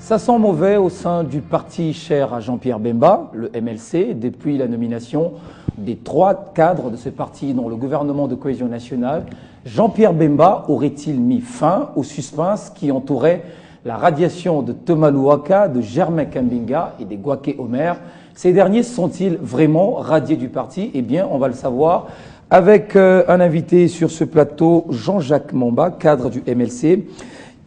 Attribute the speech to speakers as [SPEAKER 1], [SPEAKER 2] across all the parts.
[SPEAKER 1] Ça sent mauvais au sein du parti cher à Jean-Pierre Bemba, le MLC, depuis la nomination des 3 cadres de ce parti dans le gouvernement de cohésion nationale. Jean-Pierre Bemba aurait-il mis fin au suspense qui entourait la radiation de Thomas Louaka, de Germain Kambinga et des Gwaké Omer? Ces derniers sont-ils vraiment radiés du parti? Eh bien, on va le savoir avec un invité sur ce plateau, Jean-Jacques Mamba, cadre du MLC.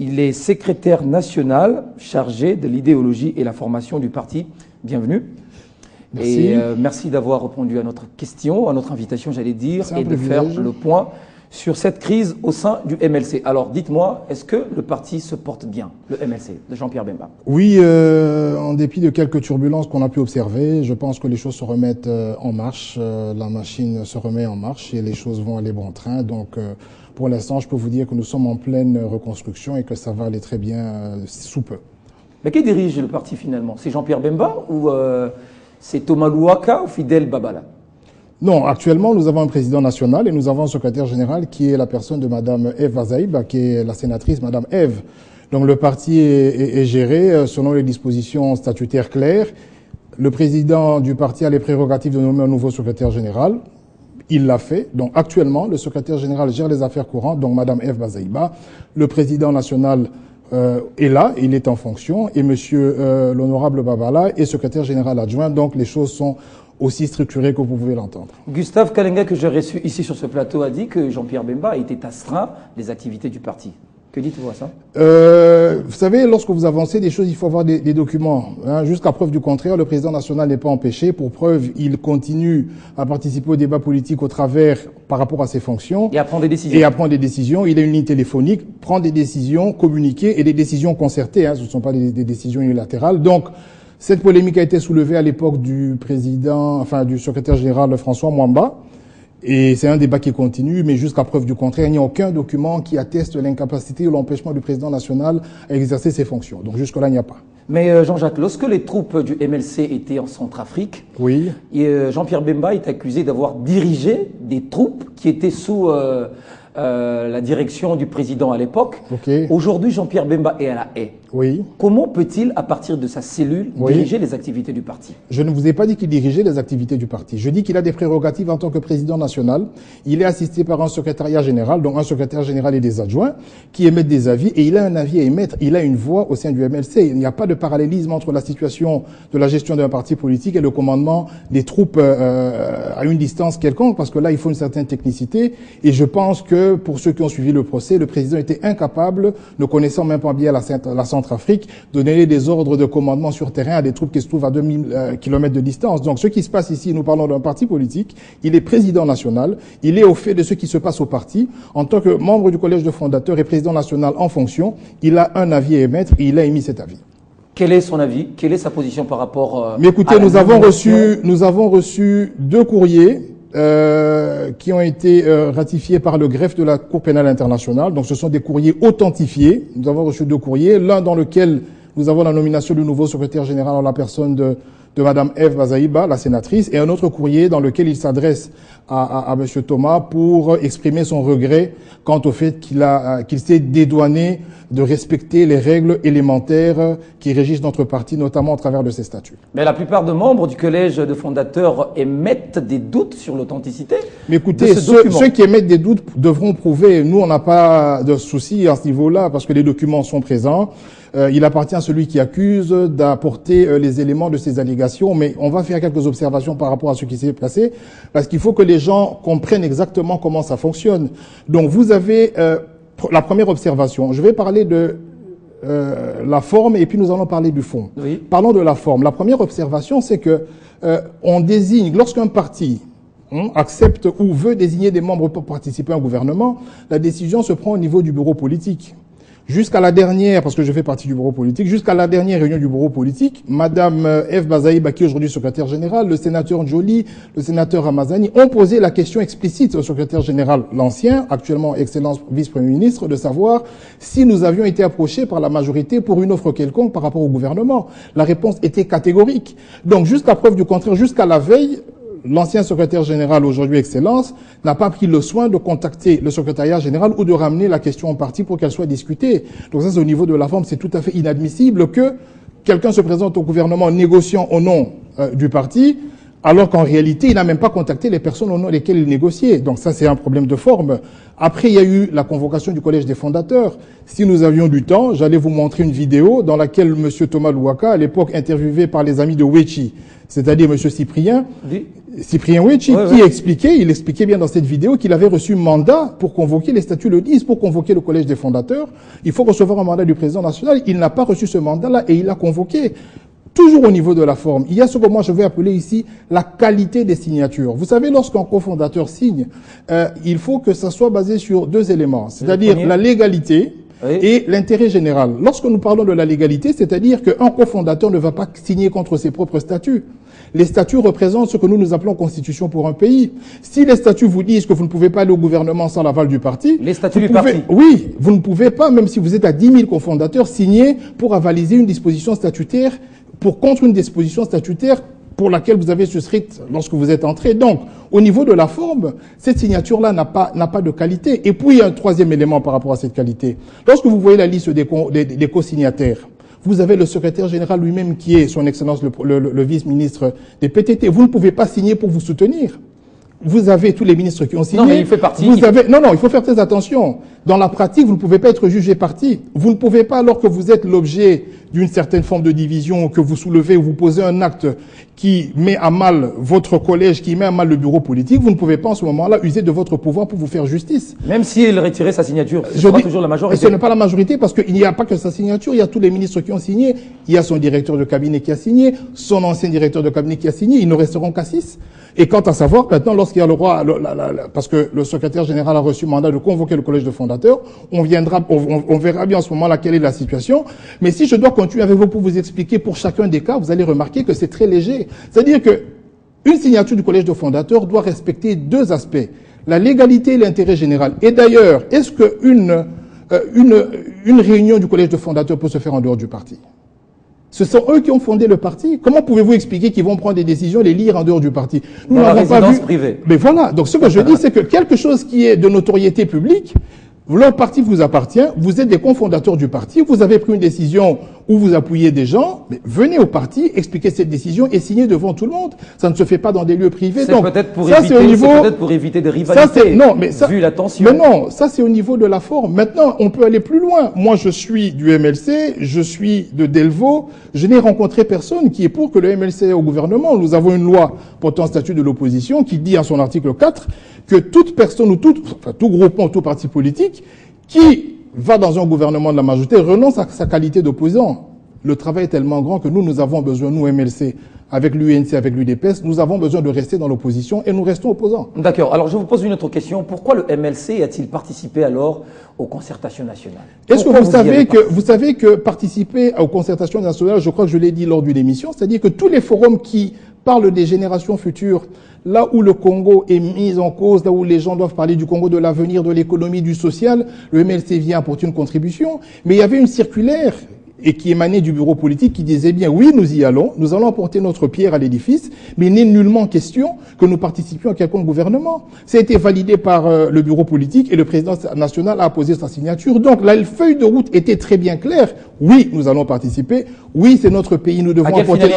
[SPEAKER 1] Il est secrétaire national chargé de l'idéologie et la formation du parti. Bienvenue.
[SPEAKER 2] Merci.
[SPEAKER 1] Et merci d'avoir répondu à notre question, à notre invitation, j'allais dire, et de faire le point sur cette crise au sein du MLC. Alors, dites-moi, est-ce que le parti se porte bien, le MLC, de Jean-Pierre Bemba?
[SPEAKER 2] Oui, en dépit de quelques turbulences qu'on a pu observer, je pense que les choses se remettent en marche. La machine se remet en marche et les choses vont aller bon train. Donc, pour l'instant, je peux vous dire que nous sommes en pleine reconstruction et que ça va aller très bien sous peu.
[SPEAKER 1] Mais qui dirige le parti finalement? C'est Jean-Pierre Bemba ou c'est Thomas Louaka ou Fidel Babala?
[SPEAKER 2] Non, actuellement, nous avons un président national et nous avons un secrétaire général qui est la personne de Madame Eve Bazaïba, qui est la sénatrice Madame Eve. Donc le parti est géré selon les dispositions statutaires claires. Le président du parti a les prérogatives de nommer un nouveau secrétaire général. Il l'a fait. Donc actuellement, le secrétaire général gère les affaires courantes, donc Madame Eve Bazaïba. Le président national est là, il est en fonction, et Monsieur l'honorable Babala est secrétaire général adjoint. Donc les choses sont aussi structurées que vous pouvez l'entendre.
[SPEAKER 1] Gustave Kalenga, que j'ai reçu ici sur ce plateau, a dit que Jean-Pierre Bemba était astreint des activités du parti. Que dites-vous à ça?
[SPEAKER 2] Vous savez, lorsque vous avancez des choses, il faut avoir des documents. Hein. Jusqu'à preuve du contraire, le président national n'est pas empêché. Pour preuve, il continue à participer au débat politique au travers, par rapport à ses fonctions.
[SPEAKER 1] Et à prendre des décisions.
[SPEAKER 2] Et à prendre des décisions. Il a une ligne téléphonique, prend des décisions, communiquer et des décisions concertées. Hein. Ce ne sont pas des décisions unilatérales. Donc, cette polémique a été soulevée à l'époque du du secrétaire général François Mwamba. Et c'est un débat qui continue, mais jusqu'à preuve du contraire, il n'y a aucun document qui atteste l'incapacité ou l'empêchement du président national à exercer ses fonctions. Donc jusque-là, il n'y a pas.
[SPEAKER 1] Mais Jean-Jacques, lorsque les troupes du MLC étaient en Centrafrique,
[SPEAKER 2] oui,
[SPEAKER 1] Jean-Pierre Bemba est accusé d'avoir dirigé des troupes qui étaient sous la direction du président à l'époque.
[SPEAKER 2] Okay.
[SPEAKER 1] Aujourd'hui, Jean-Pierre Bemba est à la haie.
[SPEAKER 2] Oui.
[SPEAKER 1] Comment peut-il, à partir de sa cellule, diriger les activités du parti?
[SPEAKER 2] Je ne vous ai pas dit qu'il dirigeait les activités du parti. Je dis qu'il a des prérogatives en tant que président national. Il est assisté par un secrétariat général, donc un secrétaire général et des adjoints, qui émettent des avis, et il a un avis à émettre. Il a une voix au sein du MLC. Il n'y a pas de parallélisme entre la situation de la gestion d'un parti politique et le commandement des troupes à une distance quelconque, parce que là, il faut une certaine technicité. Et je pense que, pour ceux qui ont suivi le procès, le président était incapable, ne connaissant même pas bien la Centrafrique, de donner des ordres de commandement sur terrain à des troupes qui se trouvent à 2000 km de distance. Donc ce qui se passe ici, nous parlons d'un parti politique, il est président national, il est au fait de ce qui se passe au parti. En tant que membre du collège de fondateurs et président national en fonction, il a un avis à émettre et il a émis cet avis.
[SPEAKER 1] Quel est son avis? Quelle est sa position par rapport
[SPEAKER 2] Mais écoutez, nous avons reçu 2 courriers qui ont été ratifiés par le greffe de la Cour pénale internationale. Donc ce sont des courriers authentifiés. Nous avons reçu 2 courriers, l'un dans lequel nous avons la nomination du nouveau secrétaire général en la personne de Madame Eve Bazaïba, la sénatrice, et un autre courrier dans lequel il s'adresse à Monsieur Thomas pour exprimer son regret quant au fait qu'il s'est dédouané de respecter les règles élémentaires qui régissent notre parti, notamment à travers de ses statuts.
[SPEAKER 1] Mais la plupart des membres du collège de fondateurs émettent des doutes sur l'authenticité.
[SPEAKER 2] Mais écoutez, ceux qui émettent des doutes devront prouver. Nous, on n'a pas de souci à ce niveau-là parce que les documents sont présents. Il appartient à celui qui accuse d'apporter les éléments de ces allégations, mais on va faire quelques observations par rapport à ce qui s'est passé, parce qu'il faut que les gens comprennent exactement comment ça fonctionne. Donc vous avez la première observation. Je vais parler de la forme et puis nous allons parler du fond.
[SPEAKER 1] Oui.
[SPEAKER 2] Parlons de la forme. La première observation, c'est que on désigne, lorsqu'un parti accepte ou veut désigner des membres pour participer à un gouvernement, la décision se prend au niveau du bureau politique. Jusqu'à la dernière, parce que je fais partie du bureau politique, jusqu'à la dernière réunion du bureau politique, Madame Eve Bazaïba, qui est aujourd'hui secrétaire général, le sénateur Njoli, le sénateur Ramazani, ont posé la question explicite au secrétaire général, l'ancien, actuellement excellence vice-premier ministre, de savoir si nous avions été approchés par la majorité pour une offre quelconque par rapport au gouvernement. La réponse était catégorique. Donc, jusqu'à preuve du contraire, jusqu'à la veille, l'ancien secrétaire général, aujourd'hui Excellence, n'a pas pris le soin de contacter le secrétariat général ou de ramener la question au parti pour qu'elle soit discutée. Donc ça, c'est au niveau de la forme, c'est tout à fait inadmissible que quelqu'un se présente au gouvernement négociant au nom du parti, alors qu'en réalité, il n'a même pas contacté les personnes au nom desquelles il négociait. Donc ça, c'est un problème de forme. Après, il y a eu la convocation du Collège des fondateurs. Si nous avions du temps, j'allais vous montrer une vidéo dans laquelle M. Thomas Louaka, à l'époque interviewé par les amis de Wechi, c'est-à-dire M. Cyprien Wechi, qui expliquait bien dans cette vidéo qu'il avait reçu mandat pour convoquer, les statuts le disent, pour convoquer le Collège des fondateurs. Il faut recevoir un mandat du président national. Il n'a pas reçu ce mandat-là et il l'a convoqué. Toujours au niveau de la forme, il y a ce que moi je vais appeler ici la qualité des signatures. Vous savez, lorsqu'un cofondateur signe, il faut que ça soit basé sur deux éléments, c'est-à-dire la légalité et l'intérêt général. Lorsque nous parlons de la légalité, c'est-à-dire qu'un cofondateur ne va pas signer contre ses propres statuts. Les statuts représentent ce que nous appelons constitution pour un pays. Si les statuts vous disent que vous ne pouvez pas aller au gouvernement sans l'aval du parti...
[SPEAKER 1] Les statuts du parti.
[SPEAKER 2] Oui, vous ne pouvez pas, même si vous êtes à 10 000 cofondateurs, signer pour avaliser une disposition statutaire contre une disposition statutaire pour laquelle vous avez souscrite lorsque vous êtes entré. Donc, au niveau de la forme, cette signature-là n'a pas de qualité. Et puis, il y a un troisième élément par rapport à cette qualité. Lorsque vous voyez la liste des co-signataires, vous avez le secrétaire général lui-même qui est, son excellence, le vice-ministre des PTT. Vous ne pouvez pas signer pour vous soutenir. Vous avez tous les ministres qui ont signé.
[SPEAKER 1] Non, mais il fait partie.
[SPEAKER 2] Non, il faut faire très attention. Dans la pratique, vous ne pouvez pas être jugé parti. Vous ne pouvez pas, alors que vous êtes l'objet d'une certaine forme de division, que vous soulevez, vous posez un acte qui met à mal votre collège, qui met à mal le bureau politique, vous ne pouvez pas en ce moment-là user de votre pouvoir pour vous faire justice.
[SPEAKER 1] Même s'il retirait sa signature, ce sera toujours la majorité.
[SPEAKER 2] Ce n'est pas la majorité parce qu'il n'y a pas que sa signature, il y a tous les ministres qui ont signé, il y a son directeur de cabinet qui a signé, son ancien directeur de cabinet qui a signé, ils ne resteront qu'à 6. Et quant à savoir, maintenant, lorsqu'il y a le roi, parce que le secrétaire général a reçu mandat de convoquer le collège de fondateurs, on verra bien en ce moment-là quelle est la situation. Mais si je dois continuer avec vous pour vous expliquer pour chacun des cas, vous allez remarquer que c'est très léger. C'est-à-dire que une signature du collège de fondateurs doit respecter deux aspects, la légalité et l'intérêt général. Et d'ailleurs, est-ce qu'une réunion du collège de fondateurs peut se faire en dehors du parti? Ce sont eux qui ont fondé le parti. Comment pouvez-vous expliquer qu'ils vont prendre des décisions, les lire en dehors du parti?
[SPEAKER 1] Nous n'avons pas vu. Privée.
[SPEAKER 2] Mais voilà. Donc ce que je dis, c'est que quelque chose qui est de notoriété publique, leur parti vous appartient, vous êtes des cofondateurs du parti, vous avez pris une décision où vous appuyez des gens, mais venez au parti, expliquez cette décision et signez devant tout le monde. Ça ne se fait pas dans des lieux privés.
[SPEAKER 1] C'est peut-être pour éviter des rivalités, vu la tension.
[SPEAKER 2] Mais non, ça c'est au niveau de la forme. Maintenant, on peut aller plus loin. Moi, je suis du MLC, je suis de Delvaux, je n'ai rencontré personne qui est pour que le MLC aille au gouvernement. Nous avons une loi portant statut de l'opposition qui dit en son article 4 que toute personne ou tout groupement, tout parti politique qui va dans un gouvernement de la majorité renonce à sa qualité d'opposant. Le travail est tellement grand que nous avons besoin, nous MLC, avec l'UNC, avec l'UDPS, nous avons besoin de rester dans l'opposition et nous restons opposants.
[SPEAKER 1] D'accord. Alors je vous pose une autre question. Pourquoi le MLC a-t-il participé alors aux concertations nationales?
[SPEAKER 2] Est-ce que vous savez que participer aux concertations nationales, je crois que je l'ai dit lors d'une émission, c'est-à-dire que tous les forums qui parlent des générations futures, là où le Congo est mis en cause, là où les gens doivent parler du Congo, de l'avenir, de l'économie, du social, le MLC vient apporter une contribution. Mais il y avait une circulaire et qui émanait du bureau politique qui disait bien oui, nous y allons, nous allons apporter notre pierre à l'édifice, mais il n'est nullement question que nous participions à quelconque gouvernement. Ça a été validé par le bureau politique et le président national a apposé sa signature. Donc la feuille de route était très bien claire. Oui, nous allons participer. Oui, c'est notre pays, nous devons apporter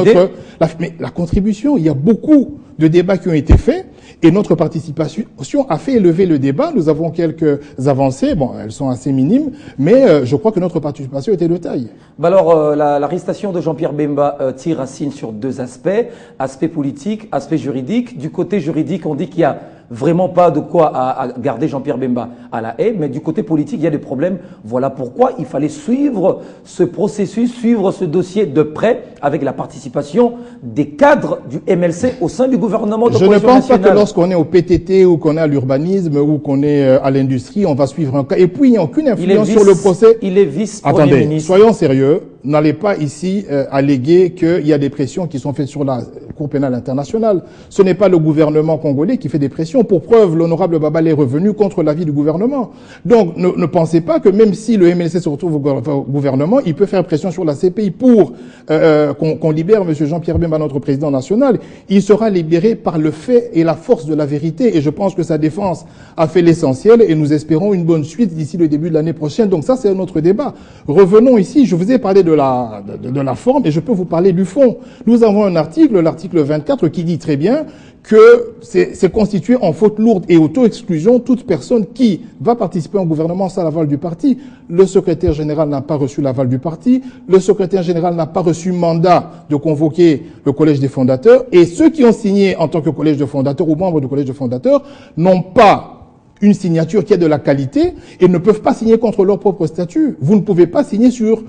[SPEAKER 2] mais la contribution, il y a beaucoup de débats qui ont été faits et notre participation a fait élever le débat. Nous avons quelques avancées, bon, elles sont assez minimes, mais je crois que notre participation était de taille.
[SPEAKER 1] Bah alors, l'arrestation de Jean-Pierre Bemba tire racine sur deux aspects, aspect politique, aspect juridique. Du côté juridique, on dit qu'il y a vraiment pas de quoi à garder Jean-Pierre Bemba à la haie, mais du côté politique, il y a des problèmes. Voilà pourquoi il fallait suivre ce processus, suivre ce dossier de près avec la participation des cadres du MLC au sein du gouvernement de coalition nationale.
[SPEAKER 2] Je ne pense pas que lorsqu'on est au PTT ou qu'on est à l'urbanisme ou qu'on est à l'industrie, on va suivre un cas. Et puis, il n'y a aucune influence sur le procès.
[SPEAKER 1] Il est vice-premier ministre.
[SPEAKER 2] Soyons sérieux. n'allez pas ici alléguer qu'il y a des pressions qui sont faites sur la Cour pénale internationale. Ce n'est pas le gouvernement congolais qui fait des pressions. Pour preuve, l'honorable Babal est revenu contre l'avis du gouvernement. Donc, ne pensez pas que même si le MLC se retrouve au gouvernement, il peut faire pression sur la CPI pour qu'on libère M. Jean-Pierre Bemba, notre président national. Il sera libéré par le fait et la force de la vérité. Et je pense que sa défense a fait l'essentiel et nous espérons une bonne suite d'ici le début de l'année prochaine. Donc ça, c'est un autre débat. Revenons ici. Je vous ai parlé de la forme et je peux vous parler du fond. Nous avons un article, l'article 24, qui dit très bien que c'est constitué en faute lourde et auto-exclusion toute personne qui va participer au gouvernement sans l'aval du parti. Le secrétaire général n'a pas reçu l'aval du parti. Le secrétaire général n'a pas reçu mandat de convoquer le collège des fondateurs. Et ceux qui ont signé en tant que collège de fondateurs ou membres du collège de fondateurs n'ont pas une signature qui est de la qualité et ne peuvent pas signer contre leur propre statut. Vous ne pouvez pas signer sur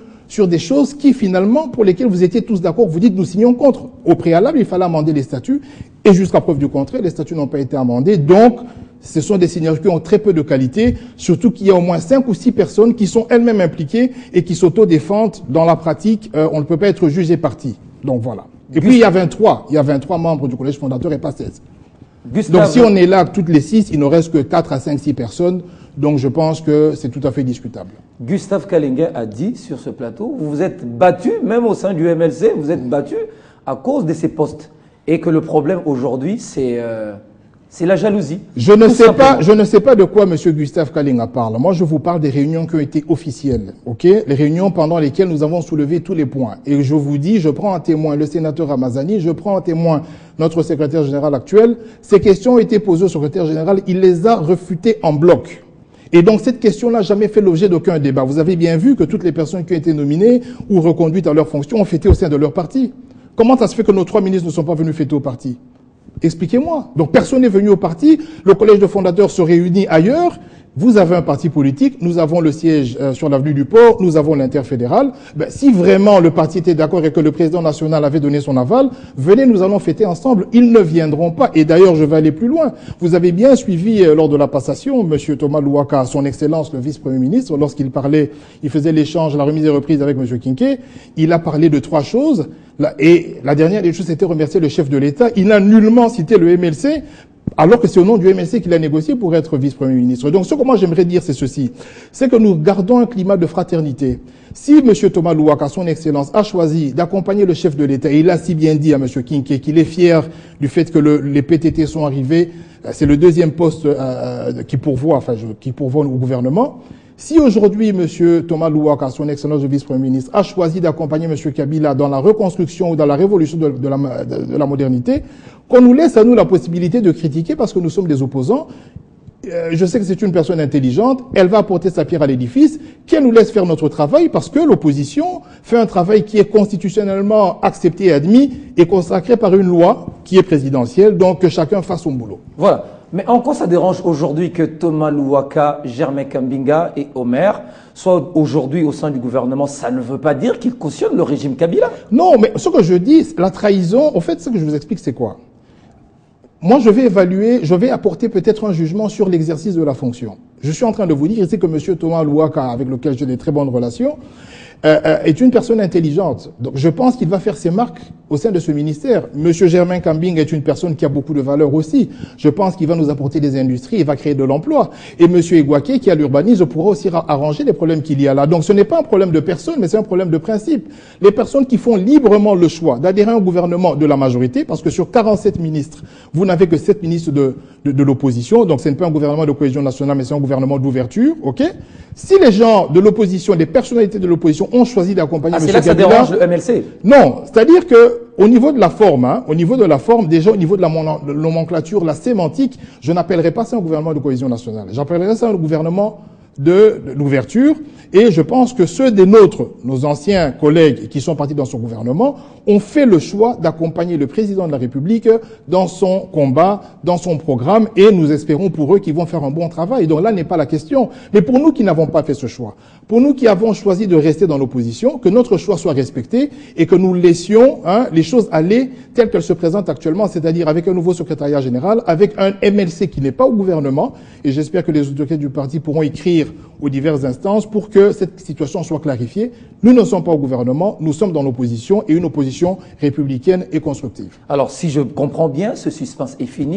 [SPEAKER 2] des choses qui, finalement, pour lesquelles vous étiez tous d'accord, vous dites nous signons contre. Au préalable, il fallait amender les statuts et jusqu'à preuve du contraire, les statuts n'ont pas été amendés. Donc, ce sont des signatures qui ont très peu de qualité, surtout qu'il y a au moins 5 ou 6 personnes qui sont elles-mêmes impliquées et qui s'auto-défendent dans la pratique. On ne peut pas être juge et parti. Donc voilà. Et puis, il y a 23 membres du collège fondateur et pas 16. Donc si on est là toutes les 6, il ne reste que 4 à 5, 6 personnes. Donc je pense que c'est tout à fait discutable.
[SPEAKER 1] Gustave Kalenga a dit sur ce plateau, vous vous êtes battu, même au sein du MLC, vous êtes battu à cause de ces postes. Et que le problème aujourd'hui, c'est la jalousie.
[SPEAKER 2] Je ne sais pas de quoi M. Gustave Kalenga parle. Moi, je vous parle des réunions qui ont été officielles. Ok, les réunions pendant lesquelles nous avons soulevé tous les points. Et je vous dis, je prends en témoin le sénateur Ramazani, je prends en témoin notre secrétaire général actuel. Ces questions ont été posées au secrétaire général, il les a refutées en bloc. Et donc, cette question n'a jamais fait l'objet d'aucun débat. Vous avez bien vu que toutes les personnes qui ont été nominées ou reconduites à leur fonction ont fêté au sein de leur parti. Comment ça se fait que nos 3 ministres ne sont pas venus fêter au parti? Expliquez-moi. Donc, personne n'est venu au parti. Le collège de fondateurs se réunit ailleurs. Vous avez un parti politique, nous avons le siège sur l'avenue du Port, nous avons l'interfédéral. Ben, si vraiment le parti était d'accord et que le président national avait donné son aval, venez, nous allons fêter ensemble. Ils ne viendront pas. Et d'ailleurs, je vais aller plus loin. Vous avez bien suivi lors de la passation, M. Thomas Louaka, son excellence, le vice-premier ministre, lorsqu'il parlait, il faisait l'échange, la remise et reprise avec M. Kinké. Il a parlé de 3 choses. Et la dernière des choses, c'était remercier le chef de l'État. Il n'a nullement cité le MLC, alors que c'est au nom du MLC qu'il a négocié pour être vice-premier ministre. Donc, ce que moi j'aimerais dire, c'est ceci. C'est que nous gardons un climat de fraternité. Si M. Thomas Louaka, son excellence, a choisi d'accompagner le chef de l'État, et il a si bien dit à M. Kinké qu'il est fier du fait que les PTT sont arrivés, c'est le deuxième poste qui pourvoit au gouvernement. Si aujourd'hui, M. Thomas Louaka, son excellence de vice-premier ministre, a choisi d'accompagner M. Kabila dans la reconstruction ou dans la révolution de la modernité, qu'on nous laisse à nous la possibilité de critiquer parce que nous sommes des opposants. Je sais que c'est une personne intelligente, elle va apporter sa pierre à l'édifice, qu'elle nous laisse faire notre travail parce que l'opposition fait un travail qui est constitutionnellement accepté et admis et consacré par une loi qui est présidentielle, donc que chacun fasse son boulot.
[SPEAKER 1] Voilà. Mais en quoi ça dérange aujourd'hui que Thomas Louaka, Germain Kambinga et Omer soient aujourd'hui au sein du gouvernement? Ça ne veut pas dire qu'ils cautionnent le régime Kabila.
[SPEAKER 2] Non, mais ce que je dis, la trahison, en fait, ce que je vous explique, c'est quoi? Moi, je vais évaluer, je vais apporter peut-être un jugement sur l'exercice de la fonction. Je suis en train de vous dire ici que M. Thomas Louaka, avec lequel j'ai des très bonnes relations, est une personne intelligente. Donc, je pense qu'il va faire ses marques au sein de ce ministère. Monsieur Germain Kambing est une personne qui a beaucoup de valeur aussi. Je pense qu'il va nous apporter des industries, il va créer de l'emploi. Et Monsieur Egwake, qui a l'urbanisme, pourra aussi arranger les problèmes qu'il y a là. Donc, ce n'est pas un problème de personne, mais c'est un problème de principe. Les personnes qui font librement le choix d'adhérer à un gouvernement de la majorité, parce que sur 47 ministres, vous n'avez que 7 ministres de l'opposition, donc ce n'est pas un gouvernement de cohésion nationale, mais c'est un gouvernement d'ouverture, ok? Si les gens de l'opposition, des personnalités de l'opposition ont choisi d'accompagner M. Kabila...
[SPEAKER 1] C'est là que ça dérange le MLC?
[SPEAKER 2] Non, c'est-à-dire que au niveau de la forme, déjà au niveau de la nomenclature, la sémantique, je n'appellerai pas ça un gouvernement de cohésion nationale. J'appellerai ça un gouvernement de l'ouverture. Et je pense que ceux des nôtres, nos anciens collègues qui sont partis dans son gouvernement, ont fait le choix d'accompagner le président de la République dans son combat, dans son programme, et nous espérons pour eux qu'ils vont faire un bon travail. Donc là n'est pas la question. Mais pour nous qui n'avons pas fait ce choix, pour nous qui avons choisi de rester dans l'opposition, que notre choix soit respecté et que nous laissions les choses aller telles qu'elles se présentent actuellement, c'est-à-dire avec un nouveau secrétariat général, avec un MLC qui n'est pas au gouvernement, et j'espère que les autorités du parti pourront écrire écrire aux diverses instances pour que cette situation soit clarifiée. Nous ne sommes pas au gouvernement, nous sommes dans l'opposition et une opposition républicaine et constructive.
[SPEAKER 1] Alors, si je comprends bien, ce suspense est fini.